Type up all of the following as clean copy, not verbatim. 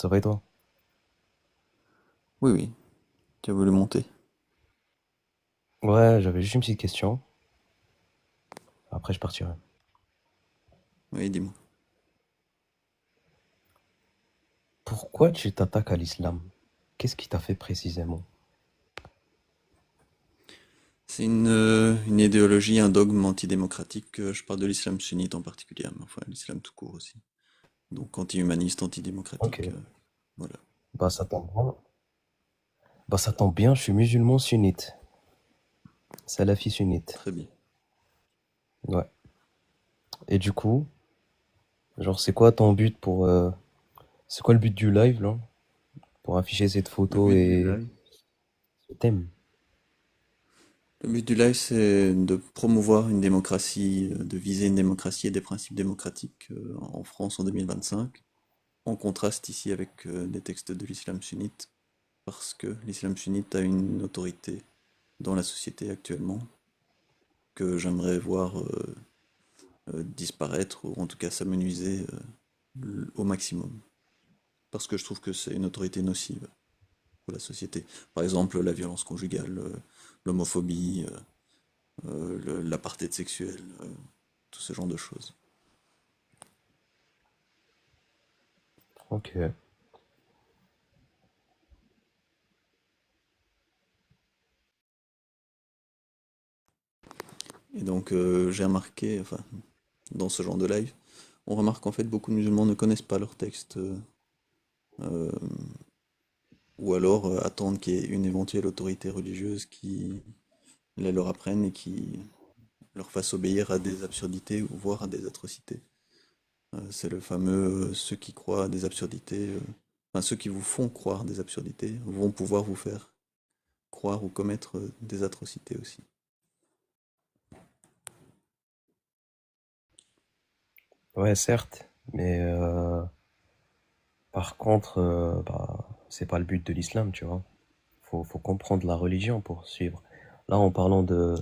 Ça va et toi? Oui, oui, tu as voulu monter. Ouais, j'avais juste une petite question. Après, je partirai. Oui, dis-moi. Pourquoi tu t'attaques à l'islam? Qu'est-ce qui t'a fait précisément? C'est une idéologie, un dogme antidémocratique. Je parle de l'islam sunnite en particulier, mais enfin l'islam tout court aussi. Donc anti-humaniste, Ok. antidémocratique. Voilà. Bah ça tombe bien. Bah ça tombe bien, je suis musulman sunnite. Salafi sunnite. Très bien. Ouais. Et du coup, genre c'est quoi ton but pour c'est quoi le but du live là? Pour afficher cette Le photo but du et live. ce thème. Le but du live, c'est de promouvoir une démocratie, de viser une démocratie et des principes démocratiques en France en 2025, en contraste ici avec des textes de l'islam sunnite, parce que l'islam sunnite a une autorité dans la société actuellement que j'aimerais voir disparaître ou en tout cas s'amenuiser au maximum. Parce que je trouve que c'est une autorité nocive pour la société. Par exemple, la violence conjugale, l'homophobie, l'apartheid sexuel, tout ce genre de choses. Ok. Et donc j'ai remarqué, enfin, dans ce genre de live, on remarque qu'en fait beaucoup de musulmans ne connaissent pas leur texte, euh, ou alors attendent qu'il y ait une éventuelle autorité religieuse qui les leur apprenne et qui leur fasse obéir à des absurdités ou voire à des atrocités. C'est le fameux ceux qui croient à des absurdités, enfin ceux qui vous font croire des absurdités vont pouvoir vous faire croire ou commettre des atrocités aussi. Ouais, certes, mais par contre, bah c'est pas le but de l'islam, tu vois. Faut comprendre la religion pour suivre. Là, en parlant de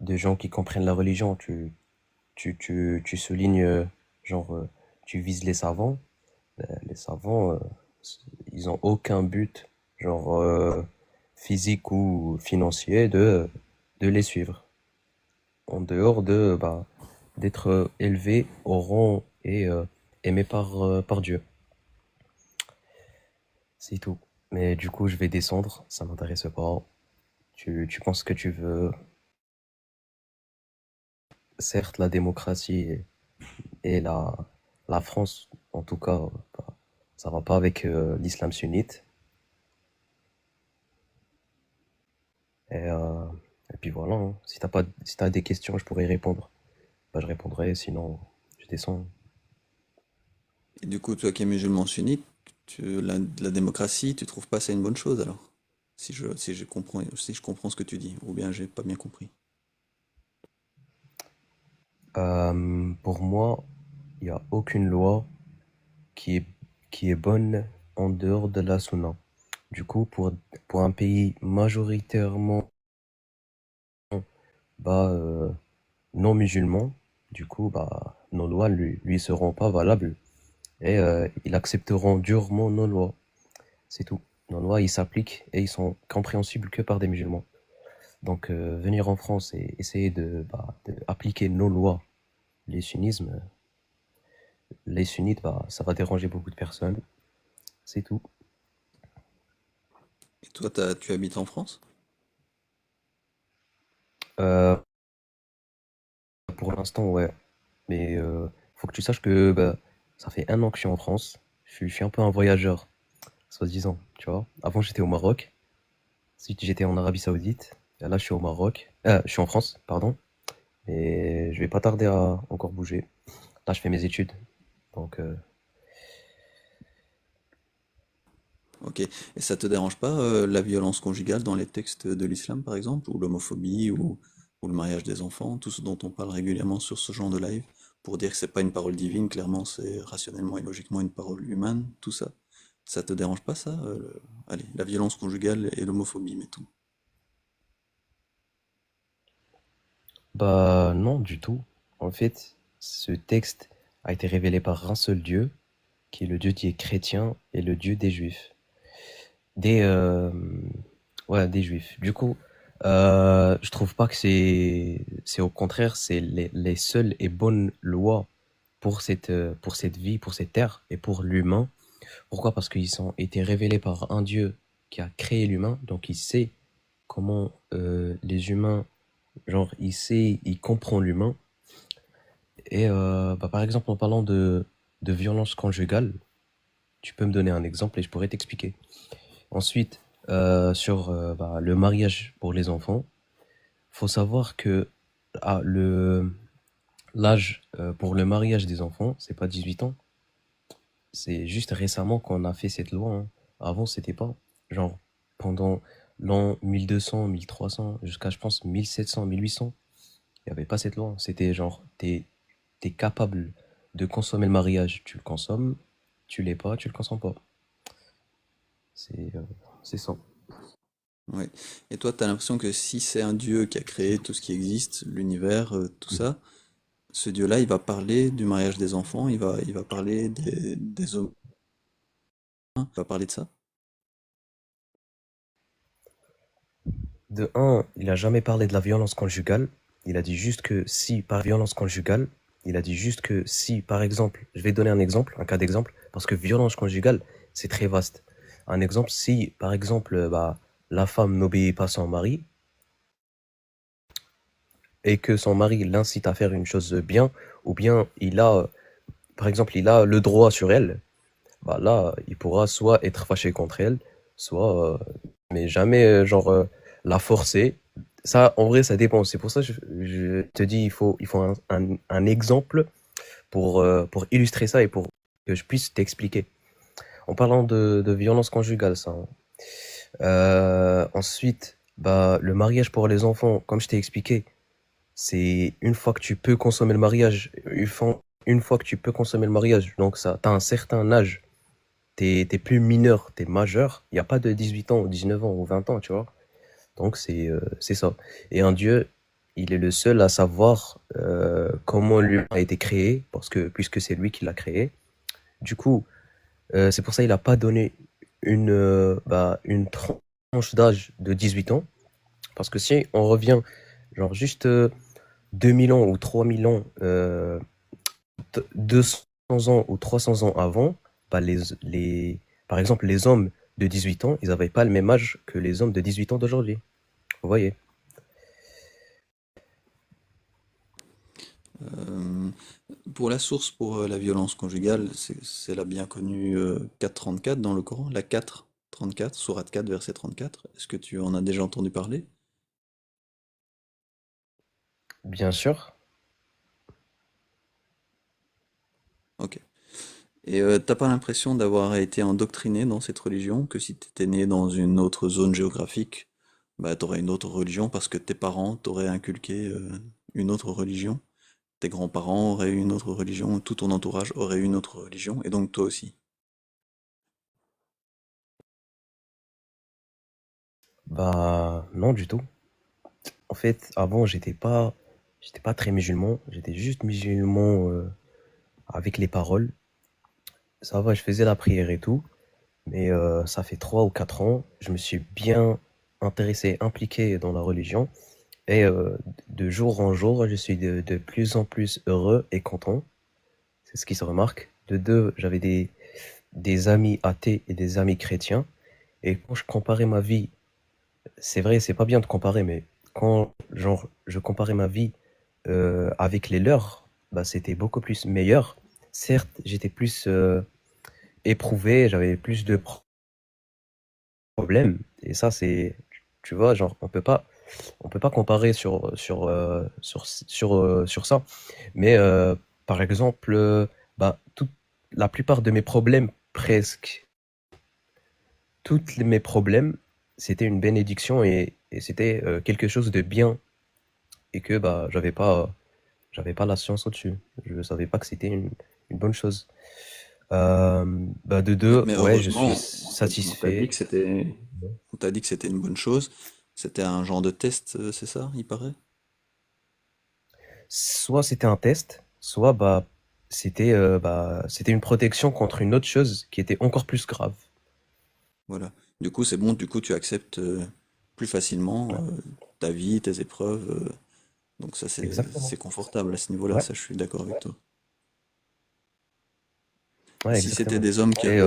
gens qui comprennent la religion, tu soulignes, genre, tu vises les savants. Les savants, ils ont aucun but, genre, physique ou financier, de les suivre. En dehors de, bah, d'être élevés au rang et aimés par Dieu. C'est tout. Mais du coup, je vais descendre, ça m'intéresse pas. Tu penses que tu veux. Certes, la démocratie et la France, en tout cas, bah, ça va pas avec l'islam sunnite. Et, euh, et puis voilà, hein. Si t'as des questions, je pourrais y répondre. Bah, je répondrai, sinon, je descends. Et du coup, toi qui es musulman sunnite, la démocratie, tu trouves pas ça une bonne chose alors? Si je comprends ce que tu dis, ou bien j'ai pas bien compris. Pour moi, il n'y a aucune loi qui est, qui est bonne en dehors de la sunna. Du coup, pour un pays majoritairement bah, non musulman, du coup, bah, nos lois lui seront pas valables et ils accepteront durement nos lois. C'est tout. Nos lois, ils s'appliquent et ils sont compréhensibles que par des musulmans. Donc, venir en France et essayer de appliquer nos lois, les sunnismes, les sunnites, bah, ça va déranger beaucoup de personnes. C'est tout. Et toi, tu habites en France? Euh, pour l'instant, ouais. Mais faut que tu saches que bah, ça fait un an que je suis en France. Je suis un peu un voyageur, soi-disant, tu vois. Avant, j'étais au Maroc. Ensuite, j'étais en Arabie Saoudite. Et là, je suis au Maroc. Je suis en France, pardon. Et je vais pas tarder à encore bouger. Là, je fais mes études. Donc, Ok. Et ça te dérange pas la violence conjugale dans les textes de l'islam, par exemple, ou l'homophobie, ou le mariage des enfants, tout ce dont on parle régulièrement sur ce genre de live, pour dire que c'est pas une parole divine, clairement c'est rationnellement et logiquement une parole humaine, tout ça. Ça te dérange pas ça, allez, la violence conjugale et l'homophobie, mettons. non, du tout. En fait, ce texte a été révélé par un seul Dieu. qui est le Dieu qui est chrétien et le Dieu des Juifs. Des, ouais, des Juifs. Du coup, je trouve pas que c'est au contraire, c'est les seules et bonnes lois pour cette vie, pour cette terre et pour l'humain. Pourquoi? Parce qu'ils ont été révélés par un Dieu qui a créé l'humain, donc il sait comment les humains, genre, il sait, il comprend l'humain. Et bah, par exemple, en parlant de violence conjugale, tu peux me donner un exemple et je pourrais t'expliquer. Ensuite, sur bah, le mariage pour les enfants, faut savoir que ah, l'âge pour le mariage des enfants, c'est pas 18 ans, c'est juste récemment qu'on a fait cette loi, hein. Avant, c'était pas. Genre, pendant l'an 1200, 1300, jusqu'à, je pense, 1700, 1800, il n'y avait pas cette loi. C'était genre, t'es capable de consommer le mariage, tu le consommes, tu l'es pas, tu le consommes pas. C'est c'est ça. Ouais. Et toi, tu as l'impression que si c'est un dieu qui a créé tout ce qui existe, l'univers, tout ça, ce dieu-là, il va parler du mariage des enfants, il va parler des hommes, il va parler de ça? De un, il a jamais parlé de la violence conjugale. Il a dit juste que si par violence conjugale, il a dit juste que si, par exemple, je vais donner un exemple, un cas d'exemple, parce que violence conjugale, c'est très vaste. Un exemple, si, par exemple, bah, la femme n'obéit pas à son mari et que son mari l'incite à faire une chose bien, ou bien il a, par exemple, il a le droit sur elle, bah là, il pourra soit être fâché contre elle, soit, mais jamais, la forcer. Ça, en vrai, ça dépend. C'est pour ça que je te dis, il faut un exemple pour illustrer ça et pour que je puisse t'expliquer. En parlant de violence conjugale, ça, hein. Ensuite, bah, le mariage pour les enfants, comme je t'ai expliqué, c'est une fois que tu peux consommer le mariage, une fois que tu peux consommer le mariage, donc ça, t'as un certain âge, t'es plus mineur, t'es majeur. Il n'y a pas de 18 ans, ou 19 ans ou 20 ans, tu vois. Donc c'est ça. Et un Dieu, il est le seul à savoir comment l'humain a été créé, parce que puisque c'est lui qui l'a créé. Du coup, c'est pour ça qu'il n'a pas donné une tranche d'âge de 18 ans. Parce que si on revient, genre juste 2000 ans ou 3000 ans, 200 ans ou 300 ans avant, bah par exemple, les hommes de 18 ans, ils n'avaient pas le même âge que les hommes de 18 ans d'aujourd'hui. Vous voyez? Euh, pour la source pour la violence conjugale, c'est la bien connue 4.34 dans le Coran, la 4.34, sourate 4, verset 34. Est-ce que tu en as déjà entendu parler? Bien sûr. Ok. Et t'as pas l'impression d'avoir été endoctriné dans cette religion, que si t'étais né dans une autre zone géographique, bah t'aurais une autre religion parce que tes parents t'auraient inculqué une autre religion, tes grands-parents auraient eu une autre religion, tout ton entourage aurait eu une autre religion, et donc toi aussi. Bah, non du tout. En fait, avant, j'étais pas très musulman. J'étais juste musulman avec les paroles. Ça va, je faisais la prière et tout. Mais ça fait 3 ou 4 ans, je me suis bien intéressé, impliqué dans la religion. Et de jour en jour, je suis de plus en plus heureux et content. C'est ce qui se remarque. De deux, j'avais des amis athées et des amis chrétiens. Et quand je comparais ma vie, c'est vrai, c'est pas bien de comparer, mais quand genre, je comparais ma vie avec les leurs, bah, c'était beaucoup plus meilleur. Certes, j'étais plus éprouvé, j'avais plus de problèmes. Et ça, tu vois, genre, on peut pas comparer sur ça. Mais par exemple, bah, la plupart de mes problèmes, presque mes problèmes, c'était une bénédiction et c'était quelque chose de bien et que bah, j'avais pas la science au-dessus. Je savais pas que c'était une bonne chose. Bah, de deux, Mais ouais, je suis heureusement, on t'a dit satisfait. que on t'a dit que c'était une bonne chose. C'était un genre de test, c'est ça, il paraît? Soit c'était un test, soit bah, c'était une protection contre une autre chose qui était encore plus grave. Voilà. Du coup, c'est bon, du coup, tu acceptes plus facilement Ouais, ta vie, tes épreuves. Donc ça, c'est exactement. confortable à ce niveau-là, Ouais, ça, je suis d'accord avec toi. Et ouais, si c'était exactement. des hommes Et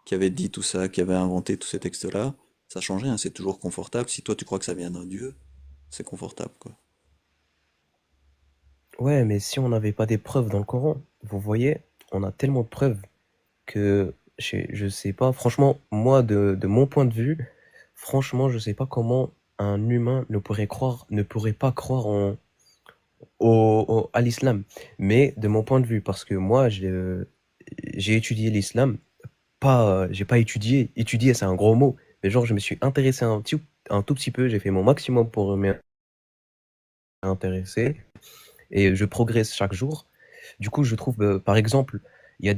qui avaient dit tout ça, qui avaient inventé tous ces textes-là, ça changeait, hein, c'est toujours confortable. Si toi, tu crois que ça vient d'un dieu, c'est confortable, quoi. ouais, mais si on n'avait pas des preuves dans le Coran, vous voyez, on a tellement de preuves que je sais pas, franchement, moi, de mon point de vue, franchement, je sais pas comment un humain ne pourrait pas croire à l'islam. Mais de mon point de vue, parce que moi, j'ai étudié l'islam, j'ai pas étudié, étudier c'est un gros mot, mais genre je me suis intéressé un tout petit peu, j'ai fait mon maximum pour m'y intéresser et je progresse chaque jour. Du coup, je trouve, par exemple, il y a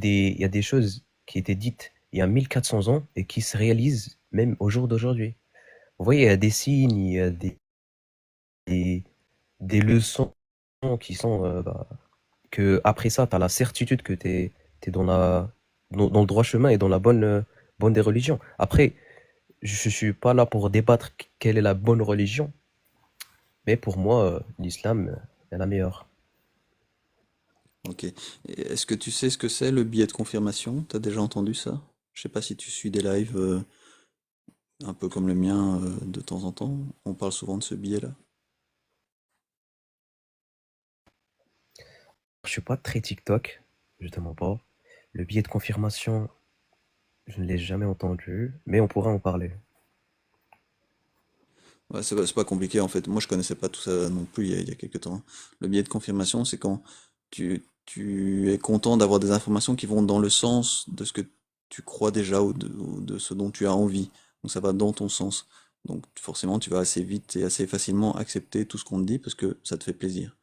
des choses qui étaient dites il y a 1400 ans et qui se réalisent même au jour d'aujourd'hui. Vous voyez, il y a des signes, il y a des, des leçons qui sont, que après ça, tu as la certitude que tu es dans le droit chemin et dans la bonne des religions. Après, je suis pas là pour débattre quelle est la bonne religion, mais pour moi, l'islam est la meilleure. Ok. Et est-ce que tu sais ce que c'est le billet de confirmation? T'as déjà entendu ça? Je sais pas si tu suis des lives un peu comme le mien de temps en temps. On parle souvent de ce billet-là. Je suis pas très TikTok, justement pas. Le billet de confirmation, je ne l'ai jamais entendu, mais on pourra en parler. Ouais, c'est pas compliqué en fait. Moi, je connaissais pas tout ça non plus il y a quelques temps. Le biais de confirmation, c'est quand tu es content d'avoir des informations qui vont dans le sens de ce que tu crois déjà ou de ce dont tu as envie. Donc ça va dans ton sens. Donc forcément, tu vas assez vite et assez facilement accepter tout ce qu'on te dit parce que ça te fait plaisir.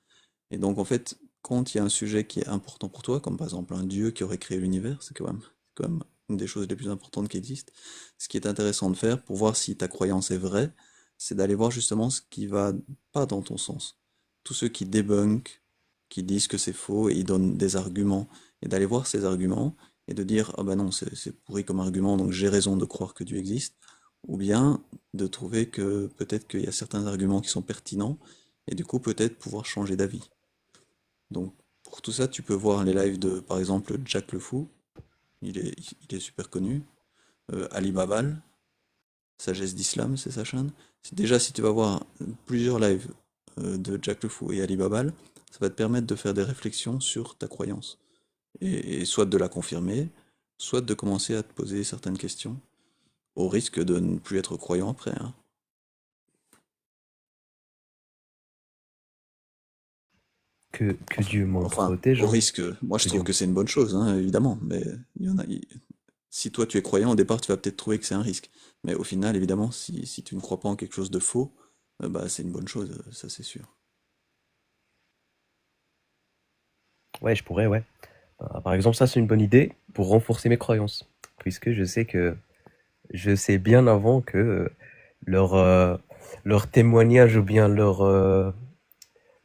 Et donc en fait, quand il y a un sujet qui est important pour toi, comme par exemple un dieu qui aurait créé l'univers, c'est quand même une des choses les plus importantes qui existent. Ce qui est intéressant de faire pour voir si ta croyance est vraie, c'est d'aller voir justement ce qui va pas dans ton sens. Tous ceux qui débunkent, qui disent que c'est faux et ils donnent des arguments, et d'aller voir ces arguments et de dire ah ben non, c'est pourri comme argument, donc j'ai raison de croire que Dieu existe, ou bien de trouver que peut-être qu'il y a certains arguments qui sont pertinents et du coup peut-être pouvoir changer d'avis. Donc, pour tout ça, tu peux voir les lives de, par exemple, Jack le Fou, il est super connu. Ali Babal, Sagesse d'Islam, c'est sa chaîne. Déjà, si tu vas voir plusieurs lives de Jack le Fou et Ali Babal, ça va te permettre de faire des réflexions sur ta croyance. Et soit de la confirmer, soit de commencer à te poser certaines questions, au risque de ne plus être croyant après, hein. Que Dieu m'en Enfin, protège, au hein. risque, moi je Que trouve Dieu. que c'est une bonne chose, hein, évidemment, mais il y en a, si toi tu es croyant, au départ tu vas peut-être trouver que c'est un risque. Mais au final, évidemment, si tu ne crois pas en quelque chose de faux, bah c'est une bonne chose, ça c'est sûr. Ouais, je pourrais, ouais. Par exemple, ça, c'est une bonne idée pour renforcer mes croyances. Puisque je sais bien avant que leur, euh, leur témoignage ou bien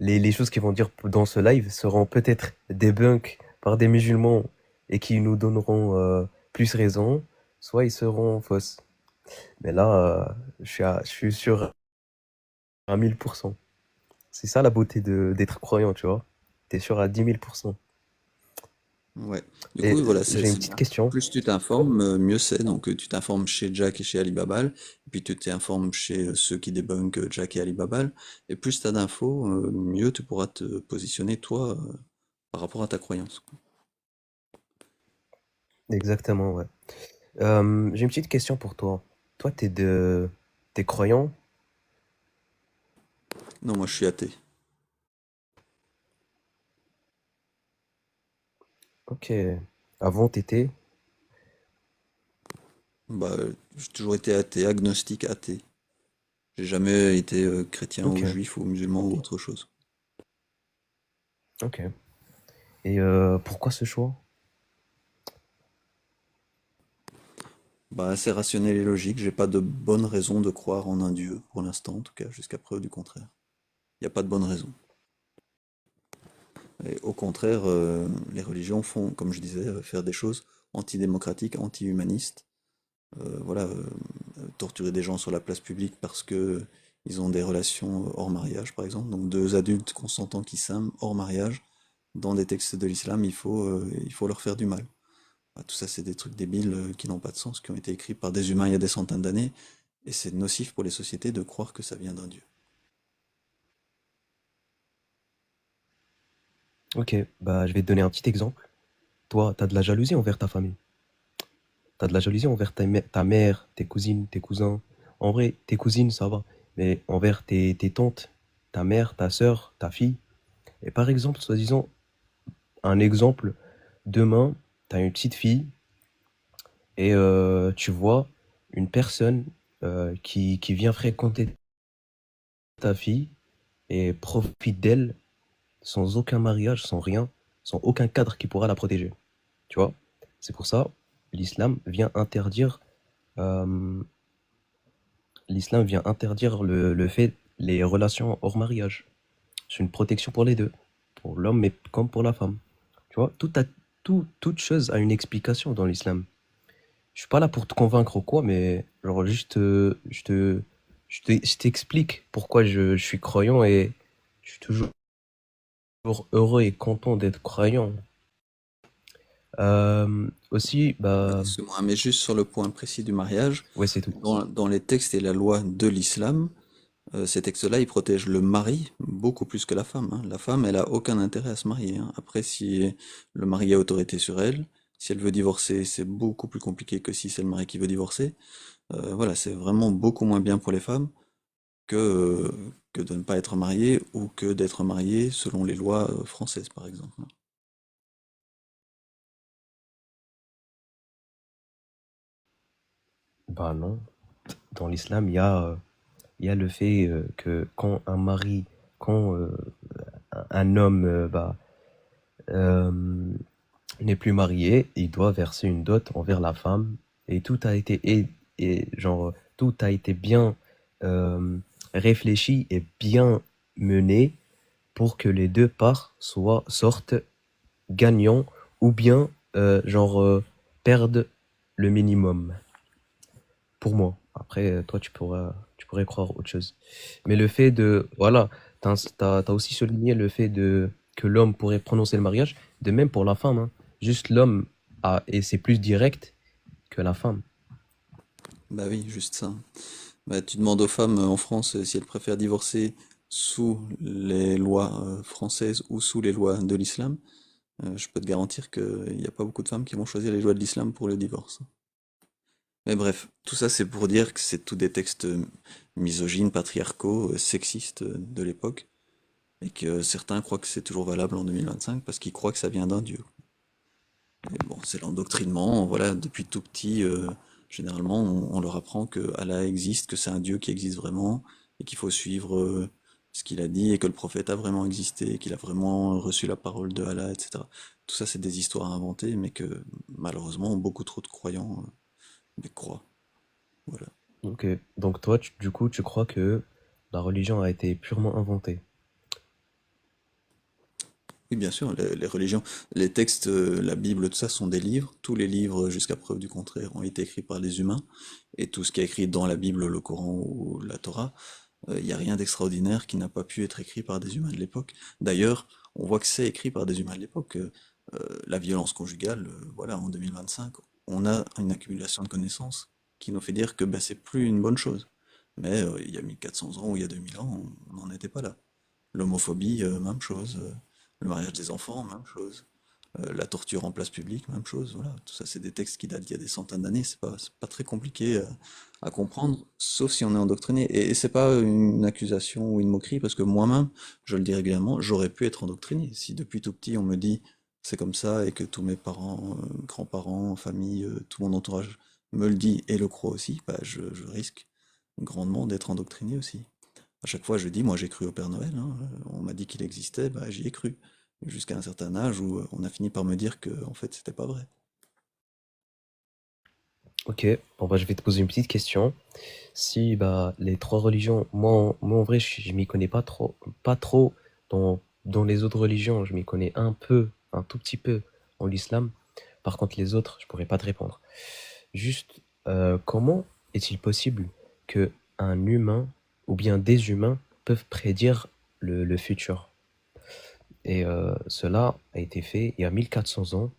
les choses qu'ils vont dire dans ce live seront peut-être débunk par des musulmans et qui nous donneront plus raison, soit ils seront fausses. Mais là, je suis sûr à 1000%. C'est ça la beauté d'être croyant, tu vois. T'es sûr à 10 000%. Ouais. Du Et coup, voilà, j'ai une c'est petite bien. question. Plus tu t'informes, mieux c'est. Donc tu t'informes chez Jack et chez Alibaba, et puis tu t'informes chez ceux qui débunkent Jack et Alibaba, et plus tu as d'infos, mieux tu pourras te positionner toi par rapport à ta croyance. Exactement, ouais. J'ai une petite question pour toi. Toi, t'es croyant? Non, moi je suis athée. Ok. Avant, t'étais? Bah, j'ai toujours été athée, agnostique, athée. J'ai jamais été chrétien Ok, ou juif ou musulman ou autre chose. ok. Et pourquoi ce choix? Bah, c'est rationnel et logique. J'ai pas de bonne raison de croire en un dieu, pour l'instant, en tout cas, jusqu'à preuve du contraire. Il n'y a pas de bonne raison. Et au contraire, les religions font, comme je disais, faire des choses antidémocratiques, anti-humanistes. Voilà, torturer des gens sur la place publique parce que ils ont des relations hors mariage, par exemple. Donc deux adultes consentants qui s'aiment hors mariage, dans des textes de l'islam, il faut leur faire du mal. Ah, tout ça, c'est des trucs débiles qui n'ont pas de sens, qui ont été écrits par des humains il y a des centaines d'années, et c'est nocif pour les sociétés de croire que ça vient d'un dieu. Ok, bah je vais te donner un petit exemple. Toi, t'as de la jalousie envers ta famille. T'as de la jalousie envers ta mère, tes cousines, tes cousins. En vrai, tes cousines, ça va. Mais envers tes tantes, ta mère, ta sœur, ta fille. Et par exemple, soi-disant, un exemple, demain, t'as une petite fille et tu vois une personne qui vient fréquenter ta fille et profite d'elle sans aucun mariage, sans rien, sans aucun cadre qui pourra la protéger. Tu vois? C'est pour ça, l'islam vient interdire, euh, l'islam vient interdire le fait, les relations hors mariage. C'est une protection pour les deux, pour l'homme mais comme pour la femme. Tu vois, toute chose a une explication dans l'islam. Je suis pas là pour te convaincre ou quoi, mais genre juste, je t'explique pourquoi je suis croyant et je suis toujours heureux et content d'être croyant. Aussi, bah, Excuse-moi, mais juste sur le point précis du mariage, ouais, c'est tout. dans les textes et la loi de l'islam, ces textes-là, ils protègent le mari beaucoup plus que la femme, hein. La femme, elle a aucun intérêt à se marier, hein. Après, si le mari a autorité sur elle, si elle veut divorcer, c'est beaucoup plus compliqué que si c'est le mari qui veut divorcer. Voilà, c'est vraiment beaucoup moins bien pour les femmes que de ne pas être mariée ou que d'être mariée selon les lois françaises, par exemple, hein. Bah non. Dans l'islam, il y a le fait que quand un mari, quand un homme euh, n'est plus marié, il doit verser une dot envers la femme et genre tout a été bien euh, réfléchi et bien mené pour que les deux parts sortent gagnants ou bien perdent le minimum pour moi. Après, toi, tu pourrais croire autre chose. Mais le fait de, voilà, t'as aussi souligné le fait que l'homme pourrait prononcer le mariage, de même pour la femme, hein. Juste l'homme et c'est plus direct que la femme. Bah oui, juste ça. Bah, tu demandes aux femmes en France si elles préfèrent divorcer sous les lois françaises ou sous les lois de l'islam. Je peux te garantir qu'il n'y a pas beaucoup de femmes qui vont choisir les lois de l'islam pour le divorce. Mais bref, tout ça c'est pour dire que c'est tous des textes misogynes, patriarcaux, sexistes de l'époque, et que certains croient que c'est toujours valable en 2025 parce qu'ils croient que ça vient d'un dieu. Et bon, c'est l'endoctrinement, voilà, depuis tout petit, généralement on leur apprend que Allah existe, que c'est un dieu qui existe vraiment, et qu'il faut suivre ce qu'il a dit, et que le prophète a vraiment existé, qu'il a vraiment reçu la parole de Allah, etc. Tout ça c'est des histoires inventées, mais que malheureusement beaucoup trop de croyants croient. Voilà. Ok. Donc toi, du coup, tu crois que la religion a été purement inventée. Oui, bien sûr, les religions, les textes, la Bible, tout ça sont des livres. Tous les livres, jusqu'à preuve du contraire, ont été écrits par les humains. Et tout ce qui est écrit dans la Bible, le Coran ou la Torah, il n'y a rien d'extraordinaire qui n'a pas pu être écrit par des humains de l'époque. D'ailleurs, on voit que c'est écrit par des humains de l'époque. La violence conjugale, voilà, en 2025, on a une accumulation de connaissances qui nous fait dire que bah, c'est plus une bonne chose. Mais il y a 1400 ans ou il y a 2000 ans, on n'en était pas là. L'homophobie, même chose. Le mariage des enfants, même chose. La torture en place publique, même chose. Voilà, tout ça, c'est des textes qui datent d'il y a des centaines d'années. C'est pas très compliqué à comprendre, sauf si on est endoctriné. Et c'est pas une accusation ou une moquerie, parce que moi-même, je le dis régulièrement, j'aurais pu être endoctriné. Si depuis tout petit, on me dit c'est comme ça et que tous mes parents, grands-parents, famille, tout mon entourage me le dit et le croit aussi, bah, je risque grandement d'être endoctriné aussi. À chaque fois, je dis, moi j'ai cru au Père Noël, hein, on m'a dit qu'il existait, bah, j'y ai cru. Jusqu'à un certain âge où on a fini par me dire que en fait c'était pas vrai. Ok. Bon bah je vais te poser une petite question. Si bah les trois religions, moi en vrai je m'y connais pas trop dans les autres religions, je m'y connais un peu, un tout petit peu en l'islam. Par contre, les autres, je pourrais pas te répondre. Juste, comment est-il possible que un humain ou bien des humains peuvent prédire le futur? Et cela a été fait il y a 1400 ans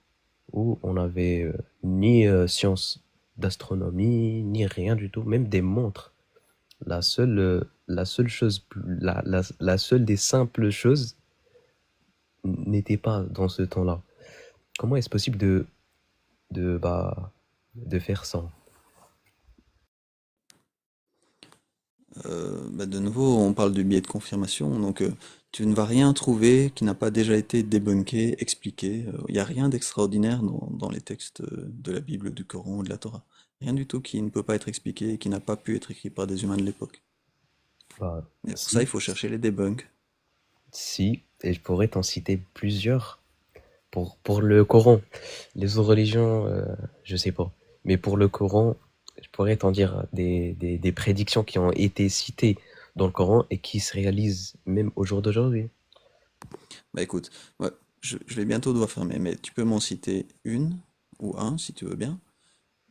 où on n'avait ni science d'astronomie, ni rien du tout, même des montres. La seule chose, la seule des simples choses n'était pas dans ce temps-là. Comment est-ce possible de faire ça? Bah, de nouveau, on parle du biais de confirmation, donc tu ne vas rien trouver qui n'a pas déjà été débunké, expliqué. Il n'y a rien d'extraordinaire dans les textes de la Bible, du Coran ou de la Torah. Rien du tout qui ne peut pas être expliqué et qui n'a pas pu être écrit par des humains de l'époque. Bah, Et pour ça, il si, faut chercher les debunks. si, et je pourrais t'en citer plusieurs pour le Coran. Les autres religions, je sais pas. Mais pour le Coran, je pourrais t'en dire des prédictions qui ont été citées dans le Coran et qui se réalisent même au jour d'aujourd'hui. Bah écoute, ouais, je vais bientôt devoir fermer, mais tu peux m'en citer une ou un si tu veux bien.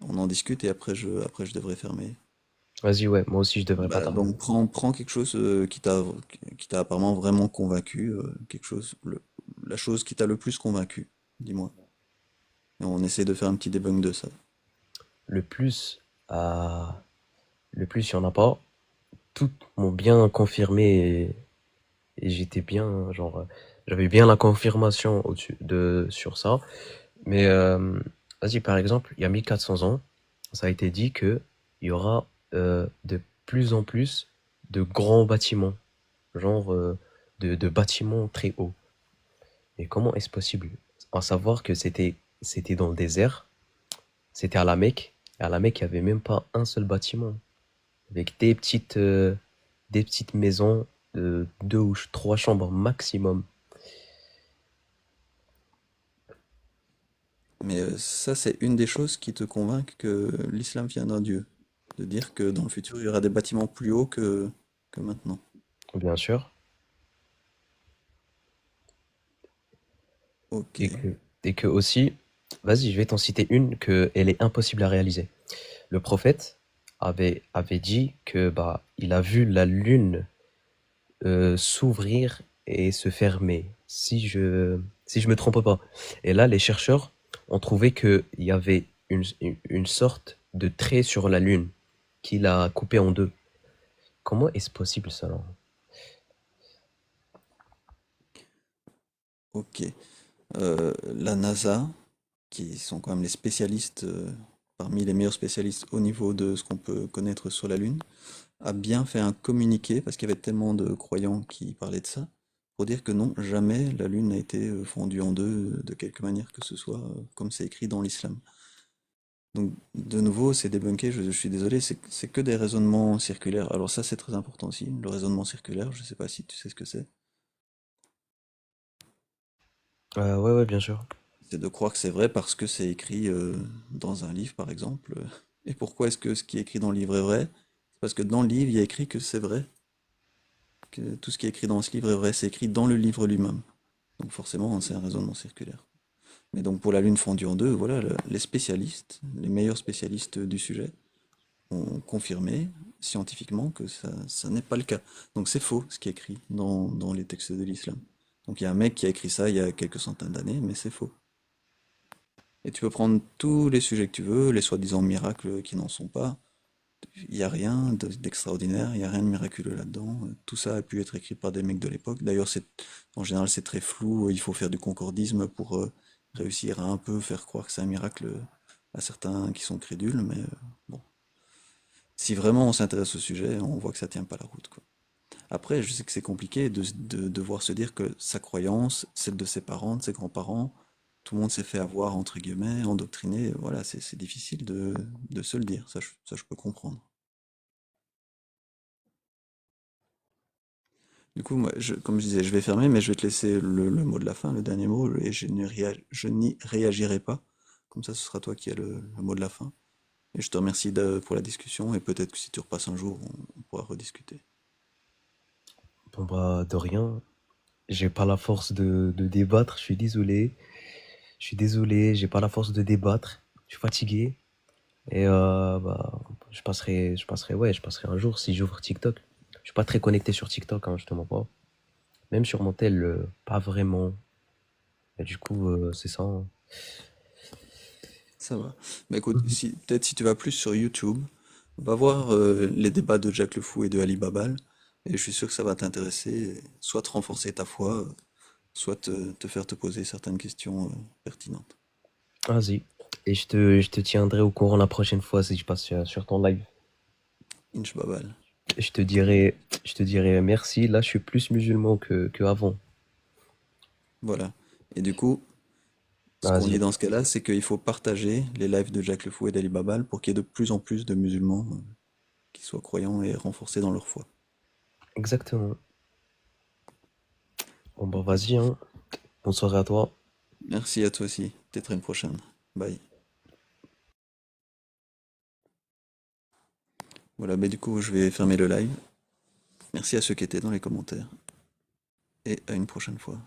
On en discute et après je devrais fermer. Vas-y, ouais, moi aussi je devrais pas Bah, tarder. donc prends quelque chose qui t'a apparemment vraiment convaincu, la chose qui t'a le plus convaincu, dis-moi. Et on essaie de faire un petit debunk de ça. Le plus, euh, le plus, il y en a pas. Toutes m'ont bien confirmé et j'étais bien, genre, j'avais bien la confirmation sur ça. Mais vas-y, par exemple, il y a 1400 ans, ça a été dit que il y aura de plus en plus de grands bâtiments, genre de bâtiments très hauts. Et comment est-ce possible? À savoir que c'était dans le désert, c'était à la Mecque, et à la Mecque, il n'y avait même pas un seul bâtiment, avec des petites maisons de deux ou trois chambres maximum. Mais ça, c'est une des choses qui te convainc que l'islam vient d'un Dieu. De dire que dans le futur, il y aura des bâtiments plus hauts que maintenant. Bien sûr, Ok. et que aussi, vas-y, je vais t'en citer une que elle est impossible à réaliser. Le prophète avait dit que bah il a vu la lune s'ouvrir et se fermer, si je me trompe pas. Et là, les chercheurs ont trouvé qu'il y avait une sorte de trait sur la lune qu'il a coupé en deux. Comment est-ce possible ça? Ok. La NASA, qui sont quand même les spécialistes, parmi les meilleurs spécialistes au niveau de ce qu'on peut connaître sur la Lune, a bien fait un communiqué, parce qu'il y avait tellement de croyants qui parlaient de ça, pour dire que non, jamais la Lune n'a été fondue en deux de quelque manière que ce soit, comme c'est écrit dans l'islam. Donc, de nouveau, c'est débunké, je suis désolé, c'est que des raisonnements circulaires. Alors ça, c'est très important aussi, le raisonnement circulaire, je sais pas si tu sais ce que c'est. Ouais, ouais, bien sûr. C'est de croire que c'est vrai parce que c'est écrit dans un livre, par exemple. Et pourquoi est-ce que ce qui est écrit dans le livre est vrai? C'est parce que dans le livre, il y a écrit que c'est vrai, que tout ce qui est écrit dans ce livre est vrai, c'est écrit dans le livre lui-même. Donc forcément, c'est un raisonnement circulaire. Mais donc pour la Lune fondue en deux, voilà, les spécialistes, les meilleurs spécialistes du sujet, ont confirmé scientifiquement que ça n'est pas le cas. Donc c'est faux ce qui est écrit dans les textes de l'islam. Donc il y a un mec qui a écrit ça il y a quelques centaines d'années, mais c'est faux. Et tu peux prendre tous les sujets que tu veux, les soi-disant miracles qui n'en sont pas. Il n'y a rien d'extraordinaire, il n'y a rien de miraculeux là-dedans. Tout ça a pu être écrit par des mecs de l'époque. D'ailleurs, en général, c'est très flou. Il faut faire du concordisme pour réussir à un peu faire croire que c'est un miracle à certains qui sont crédules. Mais bon, si vraiment on s'intéresse au sujet, on voit que ça tient pas la route, quoi. Après, je sais que c'est compliqué de devoir se dire que sa croyance, celle de ses parents, de ses grands-parents, tout le monde s'est fait avoir, entre guillemets, endoctriné. Voilà, c'est difficile de se le dire. Ça, je peux comprendre. Du coup, moi, comme je disais, je vais fermer, mais je vais te laisser le mot de la fin, le dernier mot, et je n'y réagirai pas. Comme ça, ce sera toi qui as le mot de la fin. Et je te remercie pour la discussion, et peut-être que si tu repasses un jour, on pourra rediscuter. Bon bah de rien. j'ai pas la force de débattre, je suis désolé. Je suis désolé, j'ai pas la force de débattre. Je suis fatigué. Et bah, je passerai un jour si j'ouvre TikTok. Je suis pas très connecté sur TikTok, hein, je te mens pas. Même sur mon tel, pas vraiment. Et du coup, c'est ça, hein. Ça va. Bah écoute, peut-être si tu vas plus sur YouTube, va voir les débats de Jack le Fou et de Ali Babal, et je suis sûr que ça va t'intéresser, soit te renforcer ta foi, soit te faire te poser certaines questions pertinentes. Vas-y. Et je te tiendrai au courant la prochaine fois si je passe sur ton live. Inch Babal. Je te dirai merci. Là, je suis plus musulman que avant. Voilà. Et du coup, ce qu'on dit Vas-y. dans ce cas-là, c'est qu'il faut partager les lives de Jack le Fou et d'Ali Babal pour qu'il y ait de plus en plus de musulmans qui soient croyants et renforcés dans leur foi. Exactement. Bon, bah, vas-y, hein. Bonne soirée à toi. Merci à toi aussi. Peut-être à une prochaine. Bye. Voilà, mais du coup, je vais fermer le live. Merci à ceux qui étaient dans les commentaires. Et à une prochaine fois.